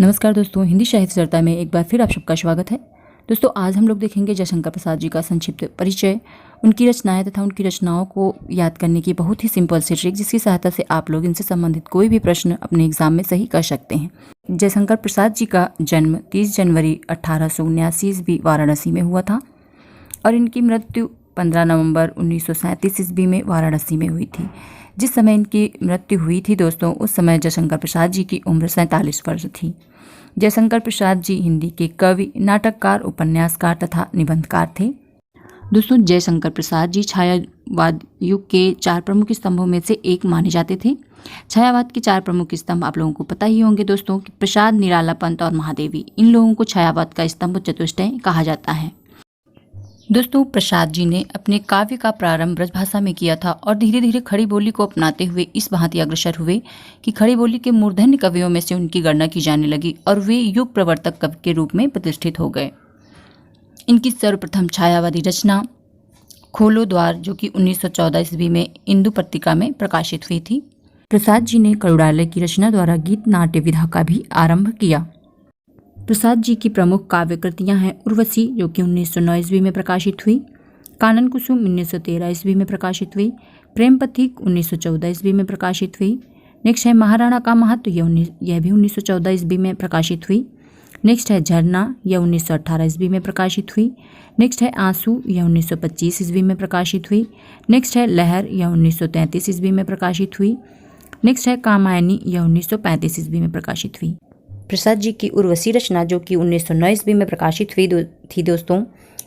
नमस्कार दोस्तों, हिंदी साहित्य चर्चा में एक बार फिर आप सबका स्वागत है। दोस्तों, आज हम लोग देखेंगे जयशंकर प्रसाद जी का संक्षिप्त परिचय, उनकी रचनाएं तथा उनकी रचनाओं को याद करने की बहुत ही सिंपल सी ट्रिक, जिसकी सहायता से आप लोग इनसे संबंधित कोई भी प्रश्न अपने एग्जाम में सही कर सकते हैं। जयशंकर प्रसाद जी का जन्म 30 जनवरी 1879 ईस्वी वाराणसी में हुआ था और इनकी मृत्यु 15 नवंबर 1937 ईस्वी में वाराणसी में हुई थी। जिस समय इनकी मृत्यु हुई थी दोस्तों, उस समय जयशंकर प्रसाद जी की उम्र 47 वर्ष थी। जयशंकर प्रसाद जी हिंदी के कवि, नाटककार, उपन्यासकार तथा निबंधकार थे। दोस्तों, जयशंकर प्रसाद जी छायावाद युग के 4 प्रमुख स्तंभों में से एक माने जाते थे। छायावाद के 4 प्रमुख स्तंभ आप लोगों को पता ही होंगे दोस्तों कि प्रसाद, निराला, पंत और महादेवी। इन लोगों को छायावाद का स्तंभ चतुष्टय कहा जाता है। दोस्तों, प्रसाद जी ने अपने काव्य का प्रारंभ ब्रजभाषा में किया था और धीरे धीरे खड़ी बोली को अपनाते हुए इस भांति अग्रसर हुए कि खड़ी बोली के मूर्धन्य कवियों में से उनकी गणना की जाने लगी और वे युग प्रवर्तक कवि के रूप में प्रतिष्ठित हो गए। इनकी सर्वप्रथम छायावादी रचना खोलो द्वार, जो कि 1914 ईस्वी में इंदु पत्रिका में प्रकाशित हुई थी। प्रसाद जी ने करुणालय की रचना द्वारा गीत नाट्य विधा का भी आरंभ किया। प्रसाद जी की प्रमुख काव्य कृतियाँ हैं उर्वशी, जो कि 1909 ईस्वी में प्रकाशित हुई, कानन कुसुम 1913 ईस्वी में प्रकाशित हुई, प्रेम पथिक 1914 ईस्वी में प्रकाशित हुई। नेक्स्ट है महाराणा का महत्व, यह भी 1914 ईस्वी में प्रकाशित हुई। नेक्स्ट है झरना, यह 1918 ईस्वी में प्रकाशित हुई। नेक्स्ट है आंसू, यह 1925 ईस्वी में प्रकाशित हुई। नेक्स्ट है लहर, यह 1933 ईस्वी में प्रकाशित हुई। नेक्स्ट है कामायनी, यह 1935 ईस्वी में प्रकाशित हुई। प्रसाद जी की उर्वशी रचना, जो कि 1909 ईस्वी में प्रकाशित हुई थी दोस्तों,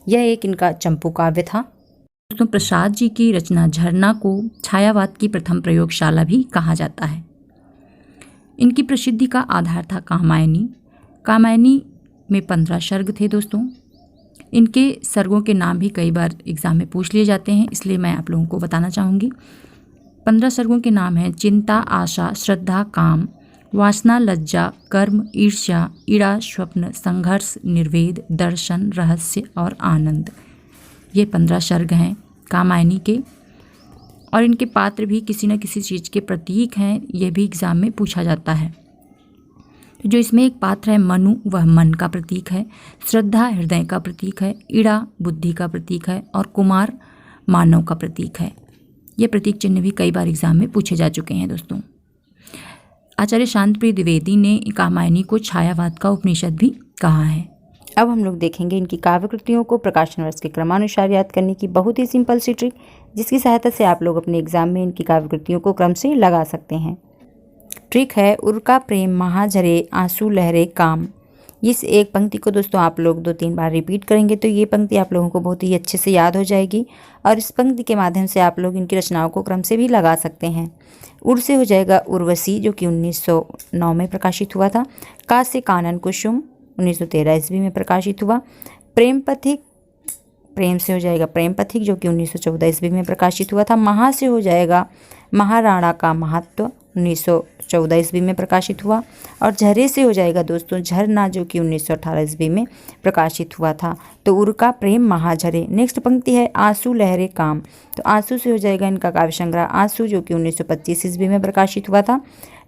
यह एक इनका चंपू काव्य था। दोस्तों, प्रसाद जी की रचना झरना को छायावाद की प्रथम प्रयोगशाला भी कहा जाता है। इनकी प्रसिद्धि का आधार था कामायनी। कामायनी में 15 सर्ग थे दोस्तों। इनके सर्गों के नाम भी कई बार एग्जाम में पूछ लिए जाते हैं, इसलिए मैं आप लोगों को बताना चाहूँगी। 15 सर्गों के नाम हैं चिंता, आशा, श्रद्धा, काम, वासना, लज्जा, कर्म, ईर्ष्या, ईड़ा, स्वप्न, संघर्ष, निर्वेद, दर्शन, रहस्य और आनंद। ये 15 सर्ग हैं कामायनी के और इनके पात्र भी किसी न किसी चीज़ के प्रतीक हैं। यह भी एग्जाम में पूछा जाता है। जो इसमें एक पात्र है मनु, वह मन का प्रतीक है। श्रद्धा हृदय का प्रतीक है। ईड़ा बुद्धि का प्रतीक है और कुमार मानव का प्रतीक है। ये प्रतीक चिन्ह भी कई बार एग्जाम में पूछे जा चुके हैं दोस्तों। आचार्य शांतप्रिय द्विवेदी ने कामायनी को छायावाद का उपनिषद भी कहा है। अब हम लोग देखेंगे इनकी काव्य कृतियों को प्रकाशन वर्ष के क्रमानुसार याद करने की बहुत ही सिंपल सी ट्रिक, जिसकी सहायता से आप लोग अपने एग्जाम में इनकी काव्य कृतियों को क्रम से लगा सकते हैं। ट्रिक है उर का प्रेम महाझरे, आंसू लहरे काम। इस एक पंक्ति को दोस्तों आप लोग 2-3 बार रिपीट करेंगे तो ये पंक्ति आप लोगों को बहुत ही अच्छे से याद हो जाएगी और इस पंक्ति के माध्यम से आप लोग इनकी रचनाओं को क्रम से भी लगा सकते हैं। उर से हो जाएगा उर्वशी, जो कि 1909 में प्रकाशित हुआ था। का से कानन कुसुम 1913 ईस्वी में प्रकाशित हुआ। प्रेम पथिक, प्रेम से हो जाएगा प्रेम पथिक, जो कि 1914 ईस्वी में प्रकाशित हुआ था। महा से हो जाएगा महाराणा का महत्व, 1914 ईस्वी में प्रकाशित हुआ। और झरे से हो जाएगा दोस्तों झरना, जो कि 1918 ईस्वी में प्रकाशित हुआ था। तो उर का प्रेम महाझरे। नेक्स्ट पंक्ति है आंसू लहरे काम, तो आंसू से हो जाएगा इनका काव्य संग्रह आंसू, जो कि 1925 ईस्वी में प्रकाशित हुआ था।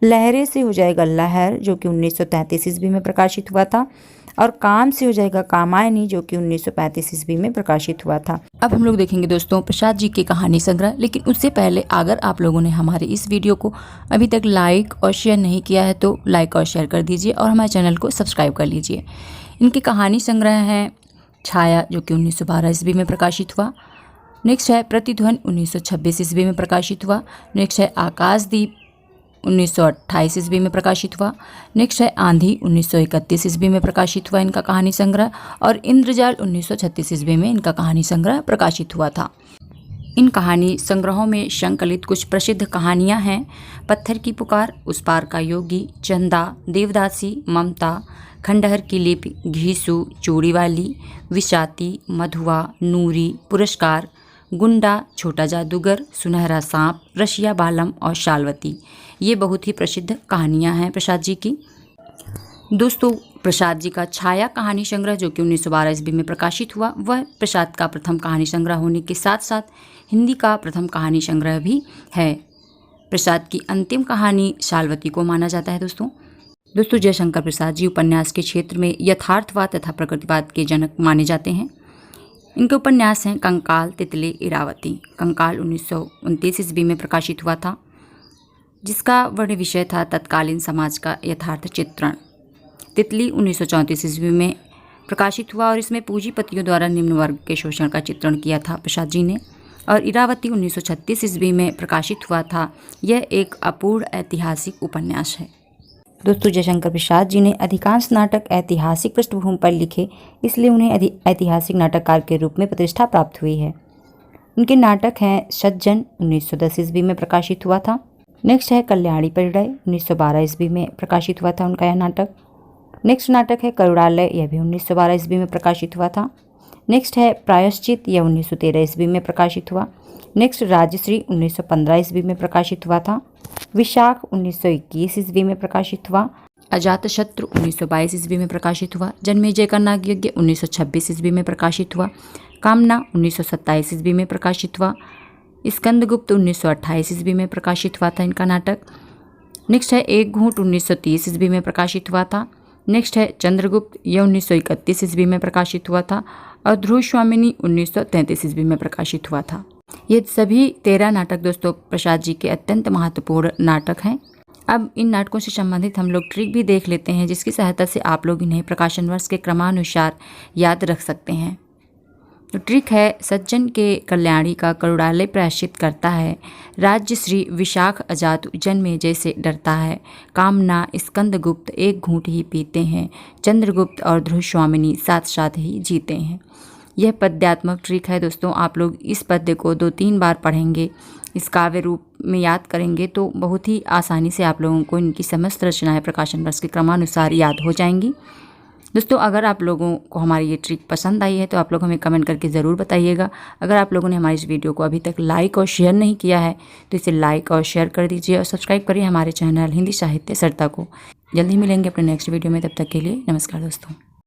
लहरे से हो जाएगा लहर, जो कि 1933 ईस्वी में प्रकाशित हुआ था। और काम से हो जाएगा कामायनी, जो कि 1935 ईस्वी में प्रकाशित हुआ था। अब हम लोग देखेंगे दोस्तों प्रसाद जी के कहानी संग्रह, लेकिन उससे पहले अगर आप लोगों ने हमारे इस वीडियो को अभी तक लाइक और शेयर नहीं किया है तो लाइक और शेयर कर दीजिए और हमारे चैनल को सब्सक्राइब कर लीजिए। इनके कहानी संग्रह हैं छाया, जो कि 1912 ईस्वी में प्रकाशित हुआ। नेक्स्ट है प्रतिध्वनि, 1926 ईस्वी में प्रकाशित हुआ। नेक्स्ट है आकाशदीप, 1928 ईस्वी में प्रकाशित हुआ। नेक्स्ट है आंधी, 1931 ईस्वी में प्रकाशित हुआ इनका कहानी संग्रह। और इंद्रजाल 1936 ईस्वी में इनका कहानी संग्रह प्रकाशित हुआ था। इन कहानी संग्रहों में संकलित कुछ प्रसिद्ध कहानियां हैं पत्थर की पुकार, उस पार का योगी, चंदा, देवदासी, ममता, खंडहर की लिपि, घीसू, चूड़ी वाली, विषाती, मधुआ, नूरी, पुरस्कार, गुंडा, छोटा जादूगर, सुनहरा सांप, रशिया बालम और शालवती। ये बहुत ही प्रसिद्ध कहानियां हैं प्रसाद जी की। दोस्तों, प्रसाद जी का छाया कहानी संग्रह, जो कि 1912 ईस्वी में प्रकाशित हुआ, वह प्रसाद का प्रथम कहानी संग्रह होने के साथ साथ हिंदी का प्रथम कहानी संग्रह भी है। प्रसाद की अंतिम कहानी शालवती को माना जाता है दोस्तों। दोस्तों जयशंकर प्रसाद जी उपन्यास के क्षेत्र में यथार्थवाद तथा प्रकृतिवाद के जनक माने जाते हैं। इनके उपन्यास हैं कंकाल, तितली, इरावती। कंकाल 1929 ईस्वी में प्रकाशित हुआ था, जिसका वर्ण विषय था तत्कालीन समाज का यथार्थ चित्रण। तितली 1934 ईस्वी में प्रकाशित हुआ और इसमें पूंजीपतियों द्वारा निम्न वर्ग के शोषण का चित्रण किया था प्रसाद जी ने। और इरावती 1936 ईस्वी में प्रकाशित हुआ था। यह एक अपूर्ण ऐतिहासिक उपन्यास है। दोस्तों जयशंकर प्रसाद जी ने अधिकांश नाटक ऐतिहासिक पृष्ठभूमि पर लिखे, इसलिए उन्हें ऐतिहासिक नाटककार के रूप में प्रतिष्ठा प्राप्त हुई है। उनके नाटक हैं सज्जन 1910 ईस्वी में प्रकाशित हुआ था। नेक्स्ट है कल्याणी परिणय 1912 ईस्वी में प्रकाशित हुआ था उनका यह नाटक। नेक्स्ट नाटक है करुणालय, यह भी 1912 ईस्वी में प्रकाशित हुआ था। नेक्स्ट है प्रायश्चित, यह 1913 ईस्वी में प्रकाशित हुआ। नेक्स्ट राजश्री 1915 ईस्वी में प्रकाशित हुआ था। विशाख 1921 ईस्वी में प्रकाशित हुआ। अजातशत्रु 1922 ईस्वी में प्रकाशित हुआ। जन्मेजय का नागयज्ञ 1926 ईस्वी में प्रकाशित हुआ। कामना 1927 ईस्वी में प्रकाशित हुआ। स्कंदगुप्त 1928 ईस्वी में प्रकाशित हुआ था इनका नाटक। नेक्स्ट है एक घूंट 1930 ईस्वी में प्रकाशित हुआ था। नेक्स्ट है चंद्रगुप्त, यह 1931 ईस्वी में प्रकाशित हुआ था। और ध्रुव स्वामिनी 1933 ईस्वी में प्रकाशित हुआ था। ये सभी 13 नाटक दोस्तों प्रसाद जी के अत्यंत महत्वपूर्ण नाटक हैं। अब इन नाटकों से संबंधित हम लोग ट्रिक भी देख लेते हैं, जिसकी सहायता से आप लोग इन्हें प्रकाशन वर्ष के क्रमानुसार याद रख सकते हैं। तो ट्रिक है, सज्जन के कल्याणी का करुणालय प्रायश्चित करता है। राज्यश्री विशाख अजात जन्मेजय से डरता है। कामना स्कंदगुप्त एक घूंट ही पीते हैं। चंद्रगुप्त और ध्रुव स्वामिनी साथ साथ ही जीते हैं। यह पद्यात्मक ट्रिक है दोस्तों। आप लोग इस पद्य को 2-3 बार पढ़ेंगे, इस काव्य रूप में याद करेंगे तो बहुत ही आसानी से आप लोगों को इनकी समस्त रचनाएं प्रकाशन वर्ष के क्रमानुसार याद हो जाएंगी। दोस्तों अगर आप लोगों को हमारी ये ट्रिक पसंद आई है तो आप लोग हमें कमेंट करके ज़रूर बताइएगा। अगर आप लोगों ने हमारी इस वीडियो को अभी तक लाइक और शेयर नहीं किया है तो इसे लाइक और शेयर कर दीजिए और सब्सक्राइब करिए हमारे चैनल हिंदी साहित्य सरता को। जल्दी मिलेंगे अपने नेक्स्ट वीडियो में, तब तक के लिए नमस्कार दोस्तों।